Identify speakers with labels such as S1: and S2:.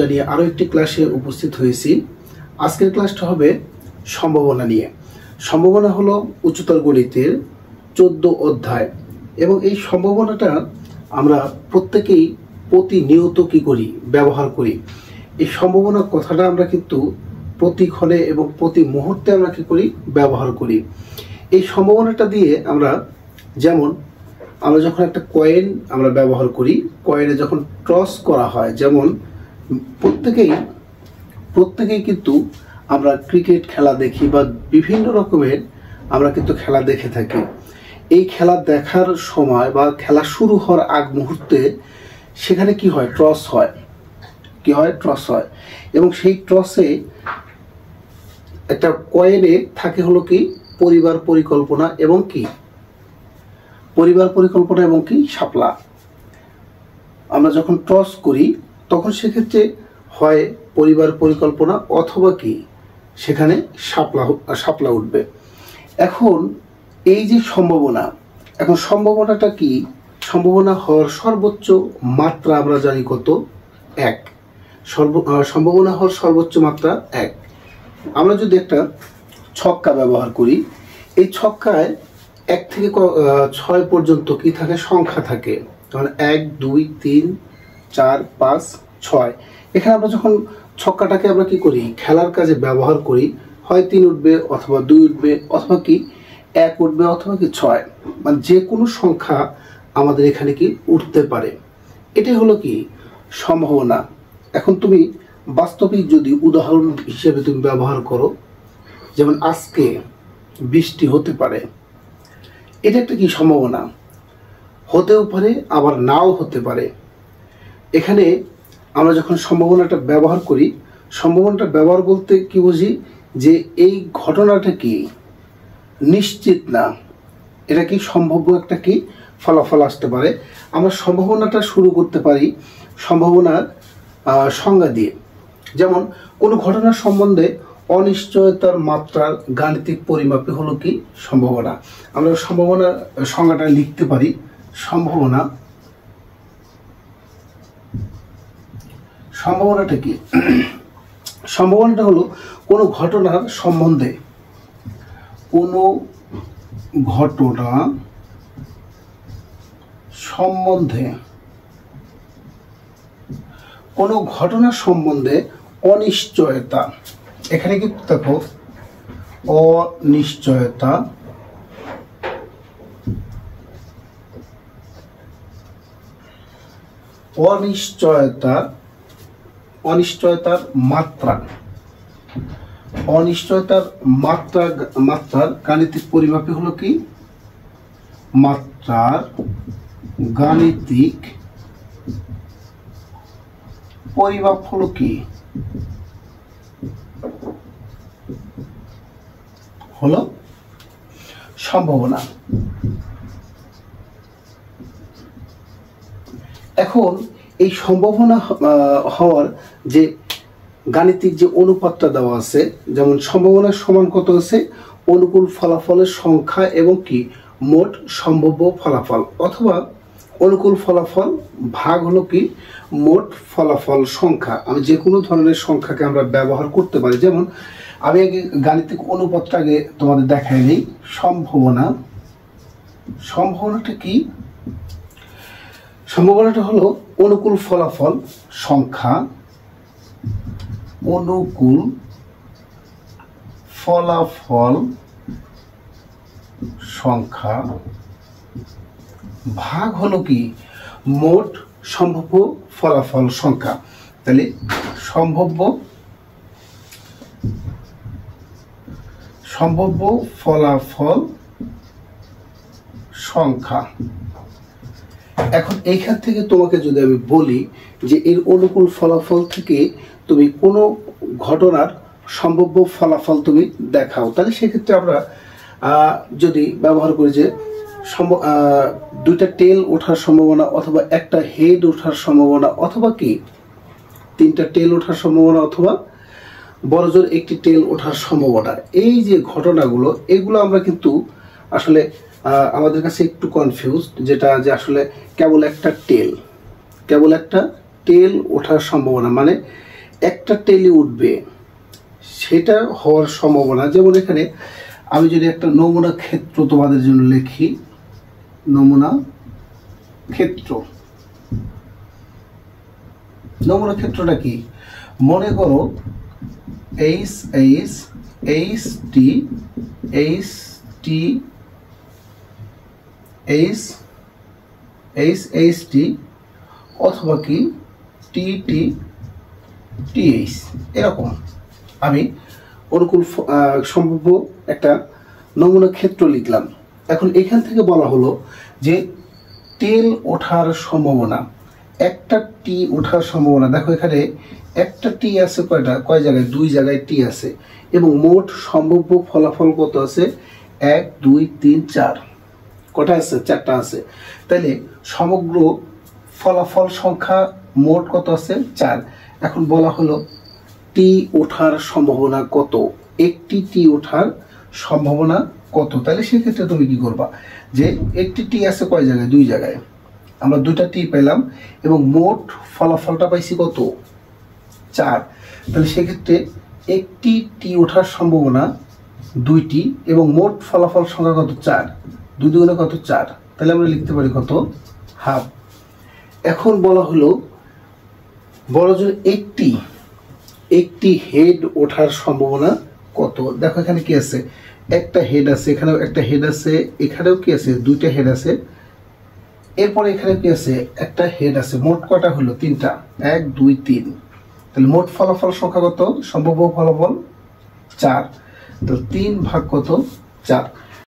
S1: জানিয়ে আরও একটি ক্লাসে উপস্থিত হয়েছি। আজকের ক্লাসটা হবে সম্ভাবনা নিয়ে। সম্ভাবনা হলো উচ্চতর গণিতের 14 অধ্যায় এবং এই সম্ভাবনাটা আমরা প্রত্যেকেই প্রতিনিয়ত কি করি, ব্যবহার করি। এই সম্ভাবনা কথাটা আমরা কিন্তু প্রতিক্ষণে এবং প্রতি মুহূর্তে আমরা কি করি, ব্যবহার করি। এই সম্ভাবনাটা দিয়ে আমরা আমরা যখন একটা কয়েন আমরা ব্যবহার করি, কয়েনে যখন টস করা হয়, যেমন প্রত্যেকেই কিন্তু আমরা ক্রিকেট খেলা দেখি বা বিভিন্ন রকমের আমরা কিন্তু খেলা দেখে থাকি। এই খেলা দেখার সময় বা খেলা শুরু হওয়ার আগ মুহূর্তে সেখানে কি হয়, টস হয়। এবং সেই টসে একটা কয়েনে থাকে হলো কি পরিবার পরিকল্পনা এবং শাপলা। আমরা যখন টস করি তখন সেক্ষেত্রে হয় পরিবার পরিকল্পনা অথবা সেখানে শাপলা উঠবে। এখন এই যে সম্ভাবনাটা কি, সম্ভাবনা হওয়ার সর্বোচ্চ মাত্রা আমরা জানি কত, 1। সম্ভাবনা হওয়ার সর্বোচ্চ মাত্রা 1। আমরা যদি একটা ছক্কা ব্যবহার করি, এই ছক্কায় 1 থেকে 6 পর্যন্ত কি থাকে, সংখ্যা থাকে। যেমন 1, 2, 3, 4, 5, 6। এখানে আমরা যখন ছক্কাটাকে আমরা কি করি, খেলার কাজে ব্যবহার করি, হয় 3 উঠবে অথবা 2 উঠবে অথবা 1 উঠবে অথবা 6, মানে যে কোনো সংখ্যা আমাদের এখানে উঠতে পারে। এটাই হলো সম্ভাবনা। এখন তুমি বাস্তবিক যদি উদাহরণ হিসেবে তুমি ব্যবহার করো, যেমন আজকে বৃষ্টি হতে পারে, এটা একটা সম্ভাবনা। হতেও পারে আবার নাও হতে পারে। এখানে আমরা যখন সম্ভাবনাটা ব্যবহার করি, সম্ভাবনাটা ব্যবহার বলতে কি বুঝি, যে এই ঘটনাটা নিশ্চিত না, এটা সম্ভাব্য একটা ফলাফল আসতে পারে। আমরা সম্ভাবনাটা শুরু করতে পারি সম্ভাবনার সংজ্ঞা দিয়ে। যেমন কোনো ঘটনার সম্বন্ধে অনিশ্চয়তার মাত্রার গাণিতিক পরিমাপে হলো সম্ভাবনা। আমরা সম্ভাবনার সংজ্ঞাটা লিখতে পারি। সম্ভাবনাটা কি? সম্ভাবনাটা হলো কোনো ঘটনার সম্বন্ধে অনিশ্চয়তা। এখানে দেখো, অনিশ্চয়তার মাত্রার গাণিতিক পরিমাপে হলো মাত্রার গাণিতিক পরিমাপ হলো সম্ভাবনা। এখন এই সম্ভাবনা হওয়ার যে গাণিতিক যে অনুপাতটা দেওয়া আছে, যেমন সম্ভাবনার সমান কত আছে, অনুকূল ফলাফলের সংখ্যা এবং মোট সম্ভাব্য ফলাফল, অথবা অনুকূল ফলাফল ভাগ হলো মোট ফলাফল সংখ্যা। আমি যে কোনো ধরনের সংখ্যাকে আমরা ব্যবহার করতে পারি। যেমন আমি আগে গাণিতিক অনুপাতটা আগে তোমাদের দেখাই নেই। সম্ভাবনাটা কি? সম্ভাবনাটা হলো অনুকূল ফলাফল সংখ্যা, ভাগ হলো মোট সম্ভাব্য ফলাফল সংখ্যা। তাহলে সম্ভাব্য ফলাফল সংখ্যা। এখন এইখান থেকে তোমাকে যদি আমি বলি যে এর অনুকূল ফলাফল থেকে তুমি কোনো ঘটনার সম্ভাব্য ফলাফল তুমি দেখাও, তাহলে সেক্ষেত্রে আমরা যদি ব্যবহার করি যে 2টা টেল ওঠার সম্ভাবনা, অথবা একটা হেড ওঠার সম্ভাবনা, অথবা 3টা টেল ওঠার সম্ভাবনা, অথবা বড়জোর একটি টেল ওঠার সম্ভাবনা। এই যে ঘটনাগুলো, এগুলো আমরা কিন্তু আসলে আমাদের কাছে একটু কনফিউজ, যেটা যে আসলে কেবল একটা টেল ওঠার সম্ভাবনা, মানে একটা টেলে উঠবে সেটা হওয়ার সম্ভাবনা, যেমন এখানে আমি যদি একটা নমুনা ক্ষেত্র তোমাদের জন্য লিখি, নমুনা ক্ষেত্র। নমুনা ক্ষেত্রটা কি? মনে করো H H H T H T H H H T অথবা কি টি টি টিএইচ, এরকম আমি অনুকূল সম্ভাব্য একটা নমুনা ক্ষেত্র লিখলাম। এখন এখান থেকে বলা হলো যে টেল ওঠার সম্ভাবনা, একটা টি ওঠার সম্ভাবনা। দেখো এখানে একটা টি আছে কয় জায়গায়? 2 জায়গায় টি আছে, এবং মোট সম্ভাব্য ফলাফল কত আছে? 1 2 3 4। কটা আছে? 4টা আছে। তাহলে সমগ্র ফলাফল সংখ্যা মোট কত আছে? 4। এখন বলা হলো টি ওঠার সম্ভাবনা কত, একটি টি ওঠার সম্ভাবনা কত। তাহলে সেক্ষেত্রে তুমি কি করবা, যে একটি টি আছে কয় জায়গায়? 2 জায়গায়, আমরা 2টা টি পেলাম এবং মোট ফলাফলটা পাইছি কত? 4। তাহলে সেক্ষেত্রে একটি টি ওঠার সম্ভাবনা 2টি এবং মোট ফলাফল সংখ্যা কত? 4। 2 দুগুণে কত? 4। তাহলে আমরা লিখতে পারি কত? হাফ। এখন বলা হলো বড় জোর একটি হেড ওঠার সম্ভাবনা কত। দেখো এখানে কি আছে? একটা হেড আছে, এখানেও একটা হেড আছে, এখানেও কি আছে? 2টা হেড আছে, এরপরে এখানে কি আছে? একটা হেড আছে। মোট কটা হলো? 3টা। 1 2 3। তাহলে মোট ফলাফল সংখ্যা কত? সম্ভাব্য ফলাফল 4। তো 3 ভাগ কত? 4।